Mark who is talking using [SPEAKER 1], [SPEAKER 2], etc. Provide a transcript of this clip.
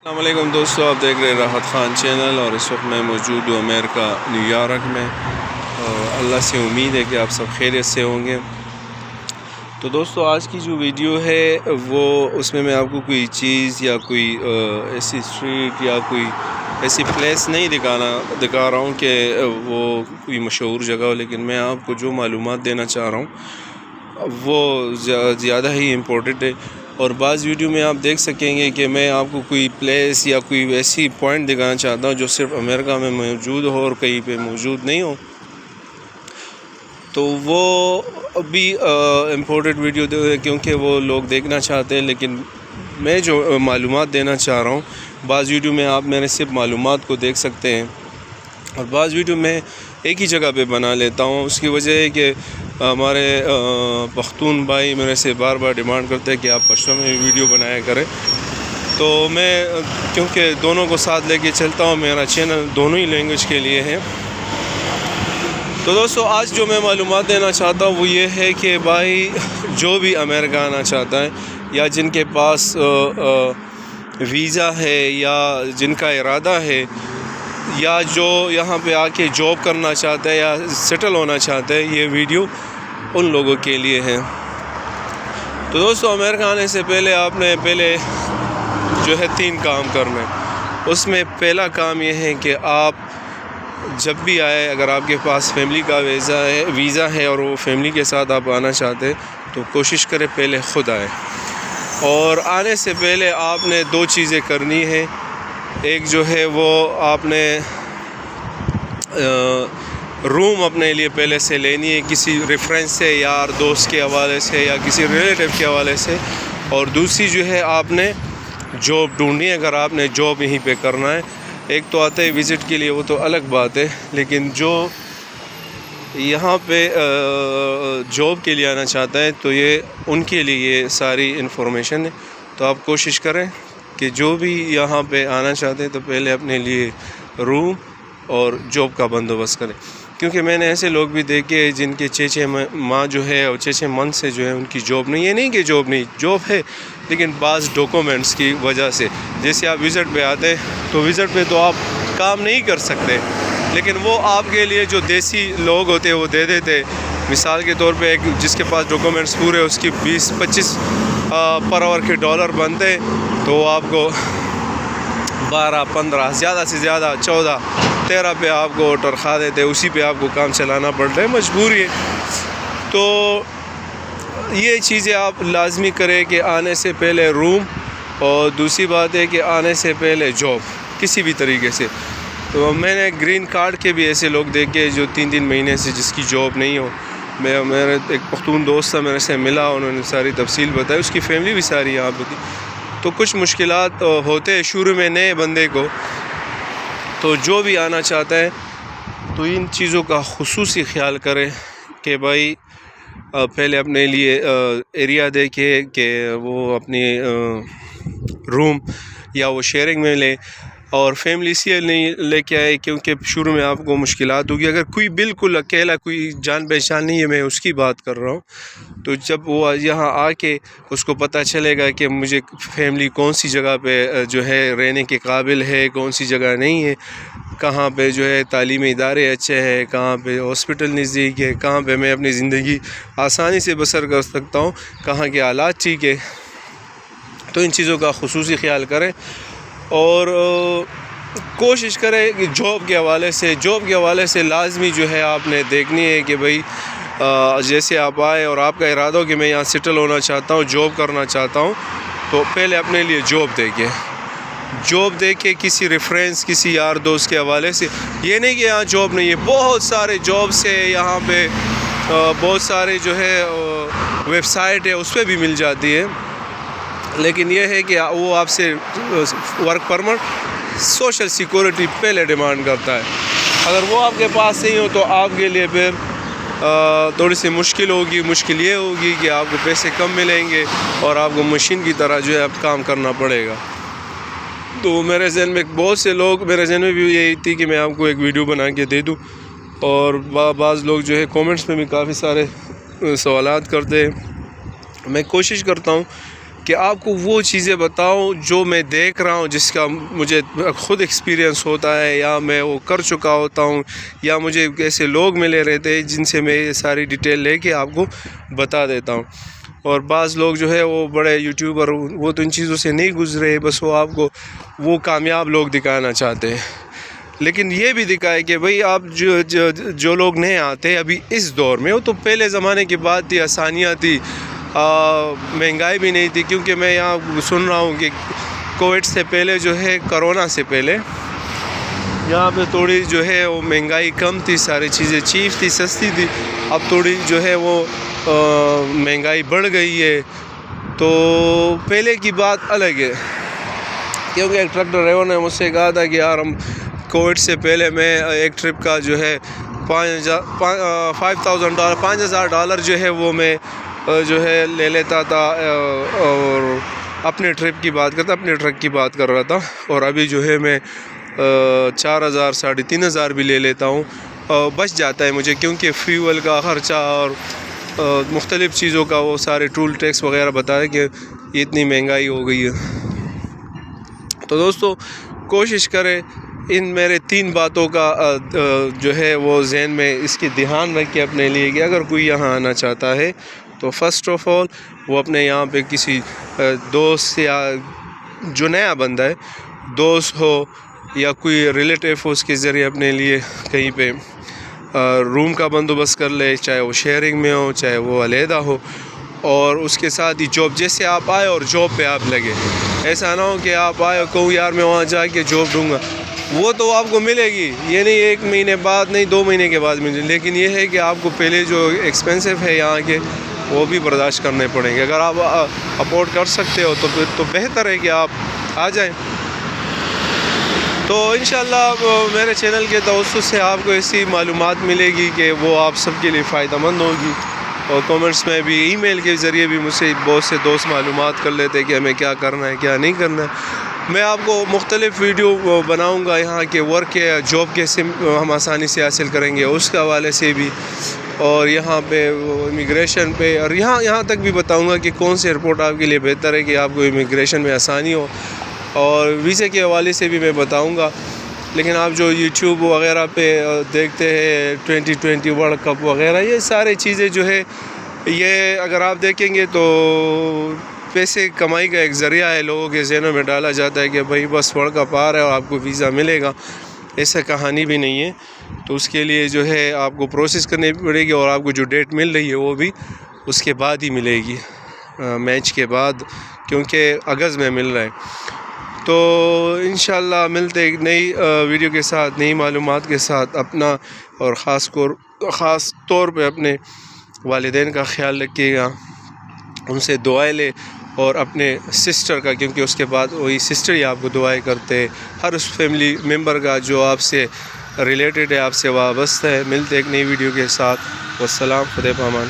[SPEAKER 1] السلام علیکم دوستو، آپ دیکھ رہے ہیں راحت خان چینل اور اس وقت میں موجود ہوں امریکہ نیو یارک میں۔ اللہ سے امید ہے کہ آپ سب خیریت سے ہوں گے۔ تو دوستو آج کی جو ویڈیو ہے وہ اس میں آپ کو کوئی چیز یا کوئی ایسی اسٹریٹ یا کوئی ایسی پلیس نہیں دکھا رہا ہوں کہ وہ کوئی مشہور جگہ ہو، لیکن میں آپ کو جو معلومات دینا چاہ رہا ہوں وہ زیادہ ہی امپورٹنٹ ہے۔ اور بعض ویڈیو میں آپ دیکھ سکیں گے کہ میں آپ کو کوئی پلیس یا کوئی ایسی پوائنٹ دکھانا چاہتا ہوں جو صرف امریکہ میں موجود ہو اور کہیں پہ موجود نہیں ہو، تو وہ بھی امپورٹنٹ ویڈیو ہے کیونکہ وہ لوگ دیکھنا چاہتے ہیں۔ لیکن میں جو معلومات دینا چاہ رہا ہوں، بعض ویڈیو میں آپ میرے صرف معلومات کو دیکھ سکتے ہیں اور بعض ویڈیو میں ایک ہی جگہ پہ بنا لیتا ہوں۔ اس کی وجہ ہے کہ ہمارے پختون بھائی میرے سے بار بار ڈیمانڈ کرتے ہیں کہ آپ پشتو میں ویڈیو بنایا کریں، تو میں کیونکہ دونوں کو ساتھ لے کے چلتا ہوں، میرا چینل دونوں ہی لینگویج کے لیے ہے۔ تو دوستو آج جو میں معلومات دینا چاہتا ہوں وہ یہ ہے کہ بھائی جو بھی امریکہ آنا چاہتا ہے یا جن کے پاس ویزا ہے یا جن کا ارادہ ہے یا جو یہاں پہ آ کے جاب کرنا چاہتا ہے یا سیٹل ہونا چاہتا ہے، یہ ویڈیو ان لوگوں کے لیے ہے۔ تو دوستو امریکہ آنے سے پہلے آپ نے جو ہے 3 کام کرنا ہے۔ اس میں پہلا کام یہ ہے کہ آپ جب بھی آئے، اگر آپ کے پاس فیملی کا ویزا ہے اور وہ فیملی کے ساتھ آپ آنا چاہتے ہیں تو کوشش کریں پہلے خود آئے۔ اور آنے سے پہلے آپ نے 2 چیزیں کرنی ہے۔ ایک جو ہے وہ آپ نے روم اپنے لیے پہلے سے لینی ہے، کسی ریفرنس سے، یار دوست کے حوالے سے یا کسی ریلیٹیو کے حوالے سے۔ اور دوسری جو ہے آپ نے جاب ڈھونڈنی ہے، اگر آپ نے جاب یہیں پہ کرنا ہے۔ ایک تو آتے ہے وزٹ کے لیے، وہ تو الگ بات ہے، لیکن جو یہاں پہ جاب کے لیے آنا چاہتا ہے تو یہ ان کے لیے یہ ساری انفارمیشن ہے۔ تو آپ کوشش کریں کہ جو بھی یہاں پہ آنا چاہتے ہیں تو پہلے اپنے لیے روم اور جاب کا بندوبست کریں، کیونکہ میں نے ایسے لوگ بھی دیکھے جن کے 6 ماہ جو ہے اور 6 منتھ سے جو ہے ان کی جاب نہیں ہے۔ نہیں کہ جاب نہیں، جاب ہے، لیکن بعض ڈاکومنٹس کی وجہ سے، جیسے آپ وزٹ پہ آتے تو وزٹ پہ تو آپ کام نہیں کر سکتے، لیکن وہ آپ کے لیے جو دیسی لوگ ہوتے ہیں وہ دے دیتے۔ مثال کے طور پہ ایک جس کے پاس ڈاکومنٹس پورے، اس کی 20-25 پر آور کے ڈالر بنتے، تو وہ آپ کو 12-15 زیادہ سے زیادہ 14-13 پہ آپ کو تنخواہ دیتے، اسی پہ آپ کو کام چلانا پڑتا ہے، مجبوری ہے۔ تو یہ چیزیں آپ لازمی کریں کہ آنے سے پہلے روم، اور دوسری بات ہے کہ آنے سے پہلے جاب کسی بھی طریقے سے۔ تو میں نے گرین کارڈ کے بھی ایسے لوگ دیکھے جو 3 مہینے سے جس کی جاب نہیں ہو۔ میرے ایک پختون دوست تھا، میرے سے ملا، انہوں نے ساری تفصیل بتائی، اس کی فیملی بھی ساری یہاں پہ تھی۔ تو کچھ مشکلات ہوتے ہیں شروع میں نئے بندے کو، تو جو بھی آنا چاہتا ہے تو ان چیزوں کا خصوصی خیال کرے کہ بھائی پہلے اپنے لیے ایریا دیکھے کہ وہ اپنی روم یا وہ شیئرنگ میں لے، اور فیملی سے نہیں لے کے آئے، کیونکہ شروع میں آپ کو مشکلات ہوگی۔ اگر کوئی بالکل اکیلا، کوئی جان پہچان نہیں ہے، میں اس کی بات کر رہا ہوں، تو جب وہ یہاں آ کے اس کو پتہ چلے گا کہ مجھے فیملی کون سی جگہ پہ جو ہے رہنے کے قابل ہے، کون سی جگہ نہیں ہے، کہاں پہ جو ہے تعلیمی ادارے اچھے ہیں، کہاں پہ ہاسپٹل نزدیک ہے، کہاں پہ میں اپنی زندگی آسانی سے بسر کر سکتا ہوں، کہاں کے حالات ٹھیک ہے، تو ان چیزوں کا خصوصی خیال کریں۔ اور کوشش کریں کہ جاب کے حوالے سے لازمی جو ہے آپ نے دیکھنی ہے کہ بھئی جیسے آپ آئے اور آپ کا ارادہ ہو کہ میں یہاں سیٹل ہونا چاہتا ہوں، جاب کرنا چاہتا ہوں، تو پہلے اپنے لیے جاب دیکھیں کسی ریفرنس، کسی یار دوست کے حوالے سے۔ یہ نہیں کہ یہاں جاب نہیں ہے، بہت سارے جابس ہے یہاں پہ، بہت سارے جو ہے ویب سائٹ ہے اس پہ بھی مل جاتی ہے، لیکن یہ ہے کہ وہ آپ سے ورک پرمٹ، سوشل سیکورٹی پہلے ڈیمانڈ کرتا ہے۔ اگر وہ آپ کے پاس نہیں ہو تو آپ کے لیے پھر تھوڑی سی مشکل یہ ہوگی کہ آپ کو پیسے کم ملیں گے اور آپ کو مشین کی طرح جو ہے اب کام کرنا پڑے گا۔ تو میرے ذہن میں بہت سے لوگ، میرے ذہن میں بھی یہی تھی کہ میں آپ کو ایک ویڈیو بنا کے دے دوں، اور بعض لوگ جو ہے کومنٹس میں بھی کافی سارے سوالات کرتے ہیں۔ میں کوشش کرتا ہوں کہ آپ کو وہ چیزیں بتاؤں جو میں دیکھ رہا ہوں، جس کا مجھے خود ایکسپیرینس ہوتا ہے، یا میں وہ کر چکا ہوتا ہوں، یا مجھے ایسے لوگ ملے رہتے ہیں جن سے میں یہ ساری ڈیٹیل لے کے آپ کو بتا دیتا ہوں۔ اور بعض لوگ جو ہے وہ بڑے یوٹیوبر، وہ تو ان چیزوں سے نہیں گزرے، بس وہ آپ کو وہ کامیاب لوگ دکھانا چاہتے ہیں۔ لیکن یہ بھی دکھائے کہ بھئی آپ جو لوگ نہیں آتے ابھی اس دور میں، وہ تو پہلے زمانے کی بات تھی، آسانیاں تھی، مہنگائی بھی نہیں تھی، کیونکہ میں یہاں سن رہا ہوں کہ کووڈ سے پہلے جو ہے، کرونا سے پہلے یہاں پہ تھوڑی جو ہے وہ مہنگائی کم تھی، ساری چیزیں چیپ تھی، سستی تھی۔ اب تھوڑی جو ہے وہ مہنگائی بڑھ گئی ہے، تو پہلے کی بات الگ ہے۔ کیونکہ ایک ٹرک ڈرائیور نے مجھ سے کہا تھا کہ یار ہم کووڈ سے پہلے میں ایک ٹرپ کا جو ہے $5,000 جو ہے وہ میں جو ہے لے لیتا تھا، اور اپنے ٹرپ کی بات کرتا، اپنے ٹرک کی بات کر رہا تھا، اور ابھی جو ہے میں 4,000 3,500 بھی لے لیتا ہوں، بچ جاتا ہے مجھے، کیونکہ فیول کا خرچہ اور مختلف چیزوں کا وہ سارے ٹول ٹیکس وغیرہ بتایا کہ اتنی مہنگائی ہو گئی ہے۔ تو دوستو کوشش کرے ان میرے 3 باتوں کا جو ہے وہ ذہن میں اس کی دھیان رکھ کے اپنے لیے کہ اگر کوئی یہاں آنا چاہتا ہے تو فرسٹ آف آل وہ اپنے یہاں پہ کسی دوست یا جو نیا بندہ ہے، دوست ہو یا کوئی ریلیٹیو ہو، اس کے ذریعے اپنے لیے کہیں پہ روم کا بندوبست کر لے، چاہے وہ شیئرنگ میں ہو، چاہے وہ علیحدہ ہو، اور اس کے ساتھ ہی جاب، جیسے آپ آئے اور جاب پہ آپ لگے۔ ایسا نہ ہو کہ آپ آئے اور کہو یار میں وہاں جا کے جاب ڈوں گا، وہ تو آپ کو ملے گی، یہ نہیں 1 مہینے بعد، نہیں 2 مہینے کے بعد ملے، لیکن یہ ہے کہ آپ کو پہلے جو ایکسپینسو ہے یہاں کے وہ بھی برداشت کرنے پڑیں گے۔ اگر آپ افورڈ کر سکتے ہو تو پھر تو بہتر ہے کہ آپ آ جائیں۔ تو انشاءاللہ میرے چینل کے توسط سے آپ کو ایسی معلومات ملے گی کہ وہ آپ سب کے لیے فائدہ مند ہوگی، اور کومنٹس میں بھی، ای میل کے ذریعے بھی مجھ سے بہت سے دوست معلومات کر لیتے کہ ہمیں کیا کرنا ہے، کیا نہیں کرنا ہے۔ میں آپ کو مختلف ویڈیو بناؤں گا یہاں کے ورک یا جاب کیسے ہم آسانی سے حاصل کریں گے، اس کے حوالے سے بھی، اور یہاں پہ امیگریشن پہ، اور یہاں تک بھی بتاؤں گا کہ کون سے ایئرپورٹ آپ کے لیے بہتر ہے کہ آپ کو امیگریشن میں آسانی ہو، اور ویزے کے حوالے سے بھی میں بتاؤں گا۔ لیکن آپ جو یوٹیوب وغیرہ پہ دیکھتے ہیں 2020 ورلڈ کپ وغیرہ، یہ سارے چیزیں جو ہے یہ اگر آپ دیکھیں گے تو پیسے کمائی کا ایک ذریعہ ہے، لوگوں کے ذہنوں میں ڈالا جاتا ہے کہ بھائی بس ورلڈ کپ آ رہا ہے اور آپ کو ویزا ملے گا، ایسا کہانی بھی نہیں ہے۔ تو اس کے لیے جو ہے آپ کو پروسیس کرنی پڑے گی، اور آپ کو جو ڈیٹ مل رہی ہے وہ بھی اس کے بعد ہی ملے گی، میچ کے بعد، کیونکہ اگست میں مل رہا ہے۔ تو انشاءاللہ ملتے ایک نئی ویڈیو کے ساتھ، نئی معلومات کے ساتھ۔ اپنا اور خاص طور پہ اپنے والدین کا خیال رکھیے گا، ان سے دعائیں لے، اور اپنے سسٹر کا، کیونکہ اس کے بعد وہی سسٹر ہی آپ کو دعائیں کرتے ہیں، ہر اس فیملی ممبر کا جو آپ سے ریلیٹڈ ہے، آپ سے وابستہ ہے۔ ملتے ایک نئی ویڈیو کے ساتھ، والسلام، خدا پامان۔